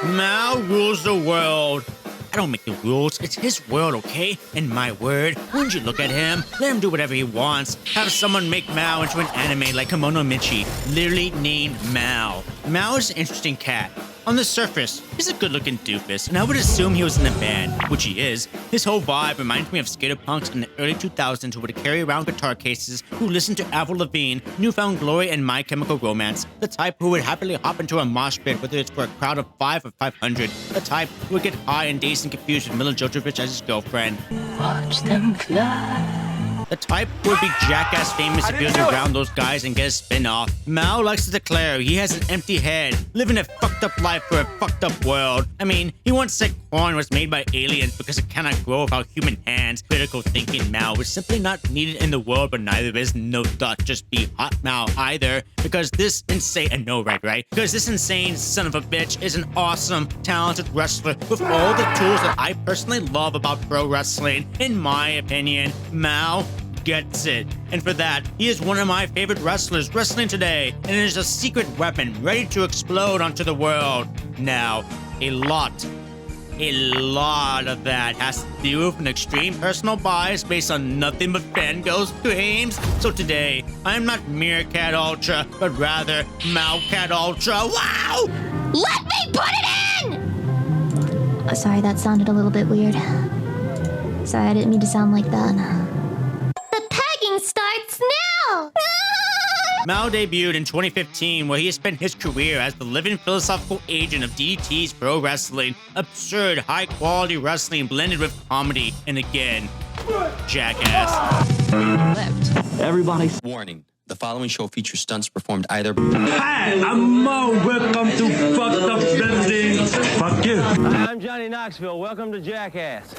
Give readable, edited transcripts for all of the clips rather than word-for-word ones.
Mao rules the world. I don't make the rules. It's his world, okay? And my word. Wouldn't you look at him? Let him do whatever he wants. Have someone make Mao into an anime like Kimono Michi, literally named Mao. Mao is an interesting cat. On the surface, he's a good-looking doofus, and I would assume he was in a band, which he is. His whole vibe reminds me of skater punks in the early 2000s who would carry around guitar cases, who listened to Avril Lavigne, Newfound Glory, and My Chemical Romance. The type who would happily hop into a mosh pit, whether it's for a crowd of 5 or 500. The type who would get high and dazed and confused with Mila Jovovich as his girlfriend. Watch them fly. The type who would be jackass famous if he was around those guys and get a spin-off. Mao likes to declare he has an empty head, living a fucked up life for a fucked up world. I mean, he once said corn was made by aliens because it cannot grow without human hands. Critical thinking Mao is simply not needed in the world, but neither is no thought just be hot Mao either. Because this insane, I know right? Because this insane son of a bitch is an awesome, talented wrestler with all the tools that I personally love about pro wrestling. In my opinion, Mao gets it. And for that, he is one of my favorite wrestlers wrestling today, and it is a secret weapon ready to explode onto the world. Now, a lot of that has to do with an extreme personal bias based on nothing but fangirls games. So today, I am not Meerkat Ultra, but rather Maucat Ultra. Wow! Let me put it in! Sorry, that sounded a little bit weird. Sorry, I didn't mean to sound like that. Starts now! Mao debuted in 2015, where he has spent his career as the living philosophical agent of DDT's Pro Wrestling. Absurd, high-quality wrestling blended with comedy. And again, jackass. Everybody. Warning. The following show features stunts performed either. Hi, I'm Mo. Welcome to Fucked Up Bendings. Fuck you. Hi, I'm Johnny Knoxville. Welcome to Jackass.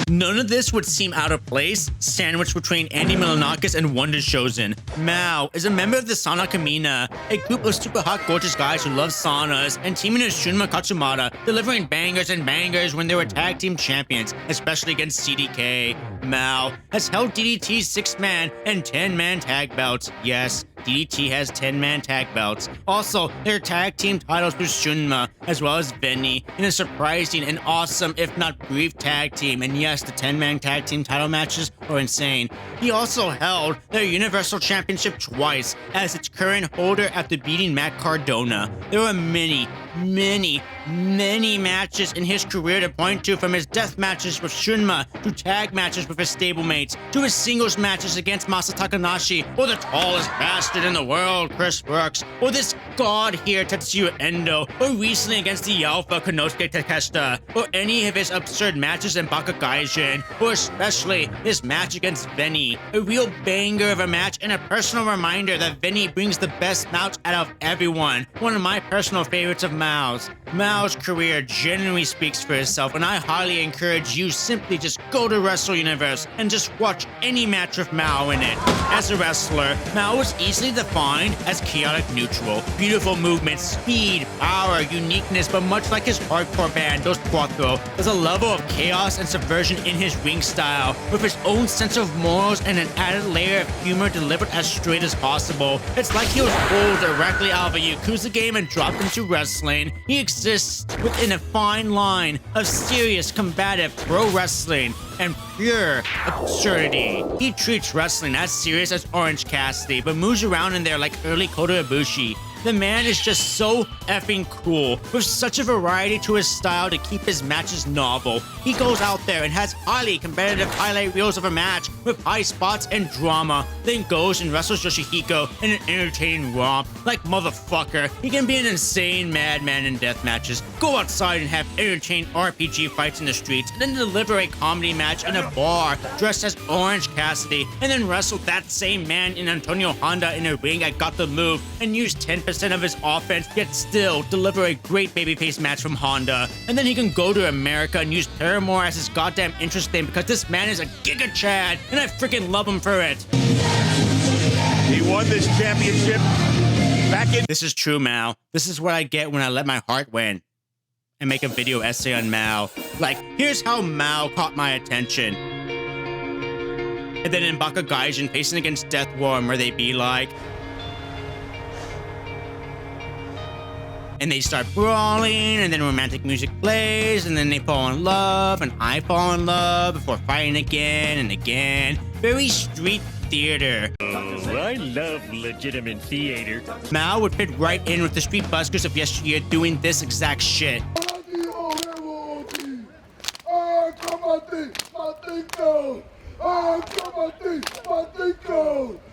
None of this would seem out of place, sandwiched between Andy Milonakis and Wonder Chosen. Mao is a member of the Sauna Kamina, a group of super hot gorgeous guys who love saunas, and teaming with Shunma Katsumata, delivering bangers and bangers when they were tag team champions, especially against CDK. Mao has held DDT's 6-man and 10-man tag belts. Yes, DDT has 10-man tag belts. Also, their tag team titles with Shunma, as well as Benny, in a surprising and awesome, if not brief, tag team. And yes, the 10-man tag team title matches are insane. He also held their Universal Championship twice as its current holder after beating Matt Cardona. There were many matches in his career to point to, from his death matches with Shunma, to tag matches with his stablemates, to his singles matches against Masa Takanashi, or the tallest bastard in the world, Chris Brooks, or this god here, Tetsuya Endo, or recently against the Alpha, Konosuke Takeshita, or any of his absurd matches in Bakagaijin, or especially this match against Venny. A real banger of a match and a personal reminder that Venny brings the best match out of everyone. One of my personal favorites of Mao's. Mao's career genuinely speaks for itself, and I highly encourage you simply just go to Wrestle Universe and just watch any match with Mao in it. As a wrestler, Mao was easily defined as chaotic neutral. Beautiful movement, speed, power, uniqueness, but much like his hardcore band, Dos Cuatro, there's a level of chaos and subversion in his ring style, with his own sense of morals and an added layer of humor delivered as straight as possible. It's like he was pulled directly out of a Yakuza game and dropped into wrestling. He exists within a fine line of serious, combative pro wrestling and pure absurdity. He treats wrestling as serious as Orange Cassidy, but moves around in there like early Kota Ibushi. The man is just so effing cool, with such a variety to his style to keep his matches novel. He goes out there and has highly competitive highlight reels of a match with high spots and drama, then goes and wrestles Yoshihiko in an entertaining romp. Like motherfucker, he can be an insane madman in death matches, go outside and have entertaining RPG fights in the streets, and then deliver a comedy match in a bar dressed as Orange Cassidy, and then wrestle that same man in Antonio Honda in a ring at Got the Move and use 10% 90% of his offense, yet still deliver a great babyface match from Honda. And then he can go to America and use Paramore as his goddamn interest thing because this man is a Giga Chad, and I freaking love him for it. He won this championship back in... This is true, Mao. This is what I get when I let my heart win. And make a video essay on Mao. Like, here's how Mao caught my attention. And then in Baka Gaijin, facing against Death Worm, where they be like... And they start brawling, and then romantic music plays, and then they fall in love, and I fall in love before fighting again and again. Very street theater. Oh, I love legitimate theater. Mao would fit right in with the street buskers of yesteryear doing this exact shit.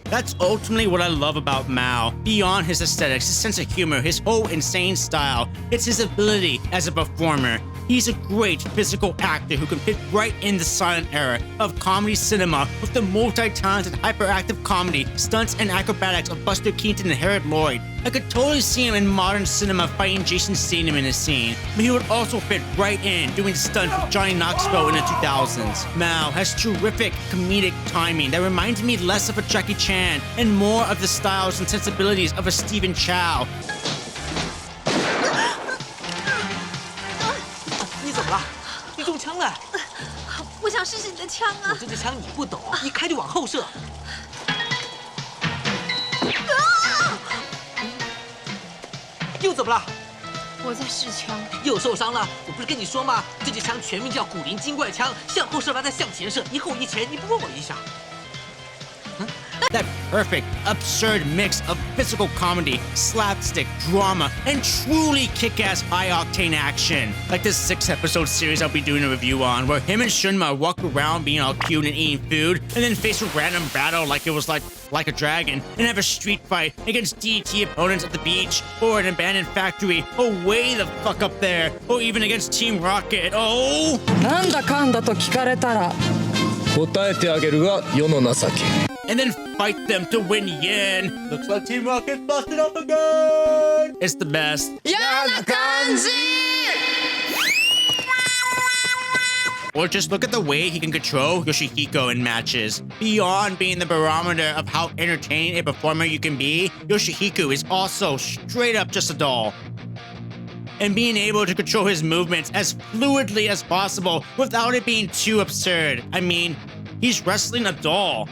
That's ultimately what I love about Mao. Beyond his aesthetics, his sense of humor, his whole insane style, it's his ability as a performer. He's a great physical actor who can fit right in the silent era of comedy cinema with the multi-talented, hyperactive comedy, stunts, and acrobatics of Buster Keaton and Harold Lloyd. I could totally see him in modern cinema fighting Jason Statham in a scene, but he would also fit right in doing stunts with Johnny Knoxville in the 2000s. Mao has terrific comedic timing that reminds me less of a Jackie Chan and more of the styles and sensibilities of a Stephen Chow. 你怎么了？你中枪了？我想试试你的枪啊！我这支枪你不懂，一开就往后射。又怎么了？我在试枪。又受伤了？我不是跟你说吗？这支枪全名叫古灵精怪枪，向后射完再向前射，一后一前，你不问我一下？ That perfect, absurd mix of physical comedy, slapstick, drama, and truly kick-ass high-octane action. Like this 6-episode series I'll be doing a review on, where him and Shunma walk around being all cute and eating food, and then face a random battle like it was like a dragon, and have a street fight against DDT opponents at the beach, or an abandoned factory, or way the fuck up there, or even against Team Rocket. Oh! なんだかんだと聞かれたら答えてあげるが世の情け And then fight them to win yen. Looks like Team Rocket busted up again. It's the best. Or just look at the way he can control Yoshihiko in matches. Beyond being the barometer of how entertaining a performer you can be, Yoshihiko is also straight up just a doll. And being able to control his movements as fluidly as possible without it being too absurd. I mean, he's wrestling a doll.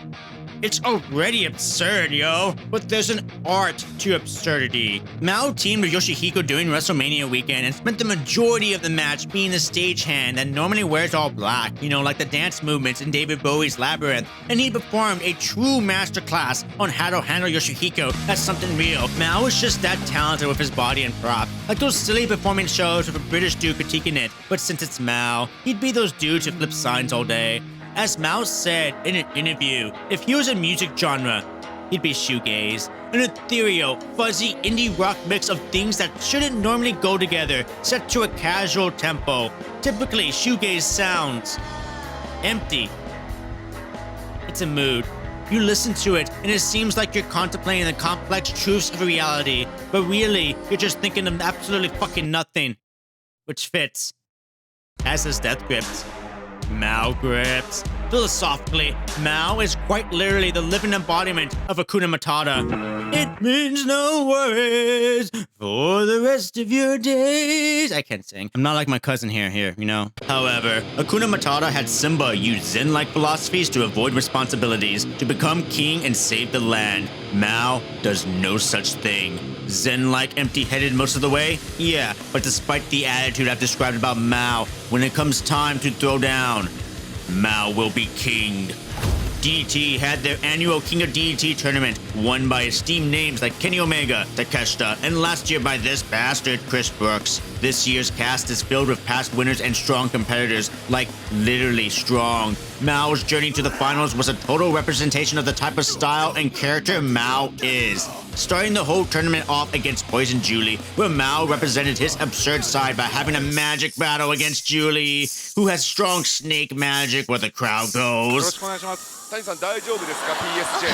It's already absurd, yo. But there's an art to absurdity. Mao teamed with Yoshihiko during WrestleMania weekend and spent the majority of the match being the stagehand that normally wears all black, you know, like the dance movements in David Bowie's Labyrinth. And he performed a true masterclass on how to handle Yoshihiko as something real. Mao is just that talented with his body and prop. Like those silly performance shows with a British dude critiquing it. But since it's Mao, he'd be those dudes who flip signs all day. As Mao said in an interview, if he was a music genre, he'd be shoegaze, an ethereal, fuzzy indie rock mix of things that shouldn't normally go together, set to a casual tempo. Typically, shoegaze sounds empty. It's a mood. You listen to it, and it seems like you're contemplating the complex truths of reality, but really, you're just thinking of absolutely fucking nothing. Which fits. As does Death Grips. Mao grips. Philosophically, Mao is quite literally the living embodiment of Hakuna Matata. It means no worries for the rest of your days. I can't sing. I'm not like my cousin here, you know. However, Hakuna Matata had Simba use Zen-like philosophies to avoid responsibilities, to become king and save the land. Mao does no such thing. Zen-like empty-headed most of the way? Yeah, but despite the attitude I've described about Mao, when it comes time to throw down, Mao will be king. DDT had their annual King of DDT tournament, won by esteemed names like Kenny Omega, Takeshita, and last year by this bastard, Chris Brooks. This year's cast is filled with past winners and strong competitors, like literally strong. Mao's journey to the finals was a total representation of the type of style and character Mao is. Starting the whole tournament off against Poison Julie, where Mao represented his absurd side by having a magic battle against Julie, who has strong snake magic where the crowd goes. 谷さん大丈夫ですか PSJ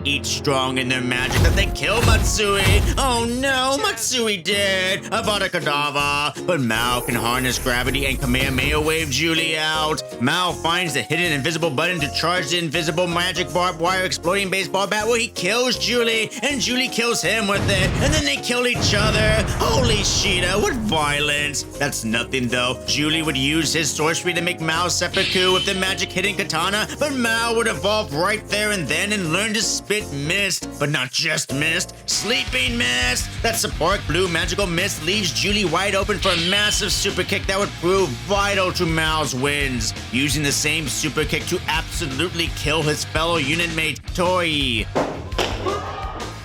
Each strong in their magic that they kill Matsui. Oh no, Matsui dead. Avada Kedavra. But Mao can harness gravity and Kamehameha wave Julie out. Mao finds the hidden invisible button to charge the invisible magic barbed wire exploding baseball bat where he kills Julie, and Julie kills him with it, and then they kill each other. Holy Sheeta, what violence. That's nothing though. Julie would use his sorcery to make Mao seppuku with the magic hidden katana, but Mao would evolve right there and then and learn to spit mist, but not just mist, sleeping mist. That support blue magical mist leaves Julie wide open for a massive super kick that would prove vital to Mao's wins, using the same super kick to absolutely kill his fellow unit mate Toei.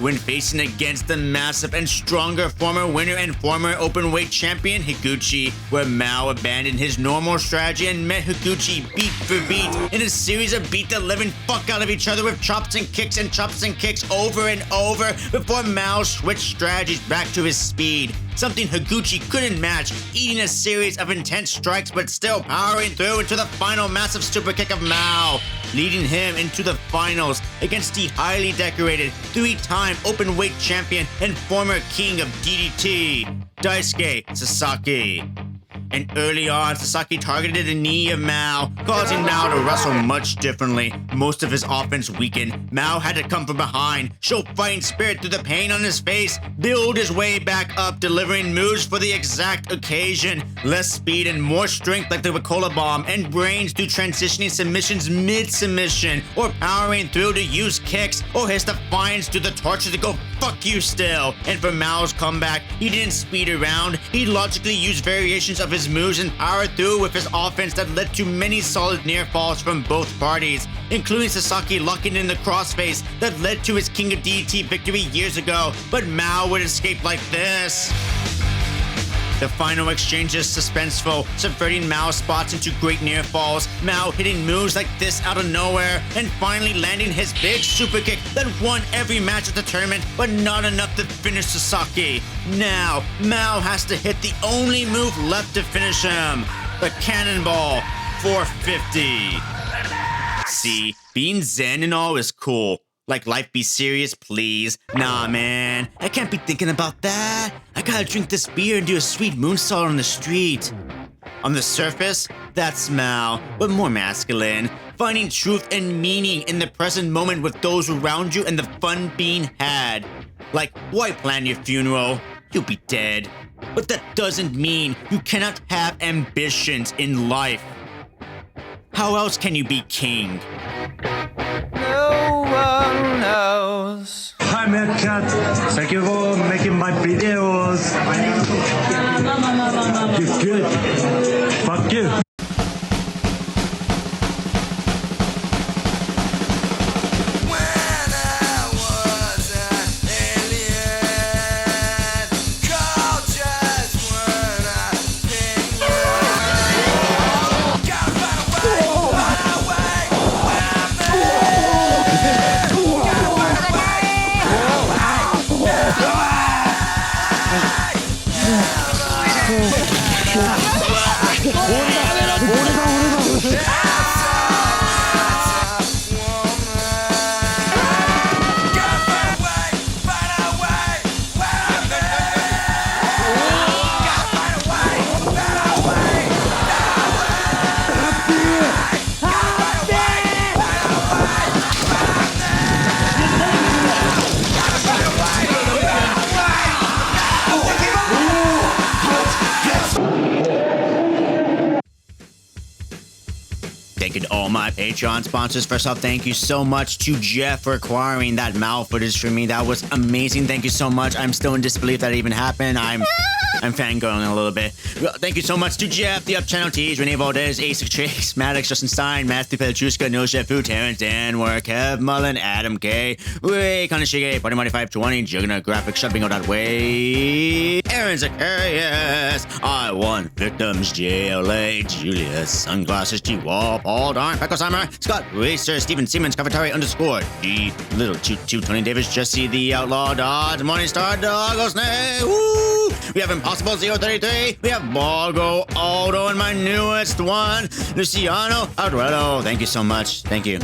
When facing against the massive and stronger former winner and former openweight champion Higuchi, where Mao abandoned his normal strategy and met Higuchi beat for beat in a series of beat the living fuck out of each other with chops and kicks over and over before Mao switched strategies back to his speed. Something Higuchi couldn't match, eating a series of intense strikes but still powering through into the final massive super kick of Mao, leading him into the finals against the highly decorated three-time openweight champion and former king of DDT, Daisuke Sasaki. And early on, Sasaki targeted the knee of Mao, causing Mao to wrestle much differently. Most of his offense weakened. Mao had to come from behind, show fighting spirit through the pain on his face, build his way back up, delivering moves for the exact occasion. Less speed and more strength like the Ricola Bomb, and brains through transitioning submissions mid-submission, or powering through to use kicks, or his defiance to the torture to go fuck you still. And for Mao's comeback, he didn't speed around. He logically used variations of his moves and powered through with his offense that led to many solid near falls from both parties, including Sasaki locking in the crossface that led to his King of DDT victory years ago. But Mao would escape like this. The final exchange is suspenseful, subverting Mao's spots into great near falls, Mao hitting moves like this out of nowhere, and finally landing his big super kick that won every match of the tournament, but not enough to finish Sasaki. Now, Mao has to hit the only move left to finish him, the Cannonball 450. See, being zen and all is cool. Like life be serious, please. Nah, man. I can't be thinking about that. I gotta drink this beer and do a sweet moonsault on the street. On the surface, that's Mao, but more masculine. Finding truth and meaning in the present moment with those around you and the fun being had. Like, why plan your funeral? You'll be dead. But that doesn't mean you cannot have ambitions in life. How else can you be king? No one knows. Hi, Mad Cat. Thank you for making my videos. You're good. Fuck you. Thank you to all my Patreon sponsors. First off, thank you so much to Jeff for acquiring that Mao footage for me. That was amazing. Thank you so much. I'm still in disbelief that it even happened. I'm fangirling a little bit. Thank you so much to Jeff, the Up Channel Tees, Renee Valdez, Ace Tricks, Maddox, Justin Stein, Matthew Pelchuska, No Chef Fu, Terrence, Dan Work, Kev Mullen, Adam K, Ray Kanashige, Party Money 520, Juggernaut Graphics, Shutbingo.way, Aaron Zacharias, I Want Victims, JLA, Julius, Sunglasses, G-Wall, Paul Darn, Peckheimer, Scott Racer, Steven Siemens, Cafetari _, G, Little Toot, Tony Davis, Jesse the Outlaw, Dodge, Morningstar, Doggo Snake, woo! We have Impossible 033, we have Borgo, Aldo, and my newest one, Luciano Aurelio. Thank you so much. Thank you.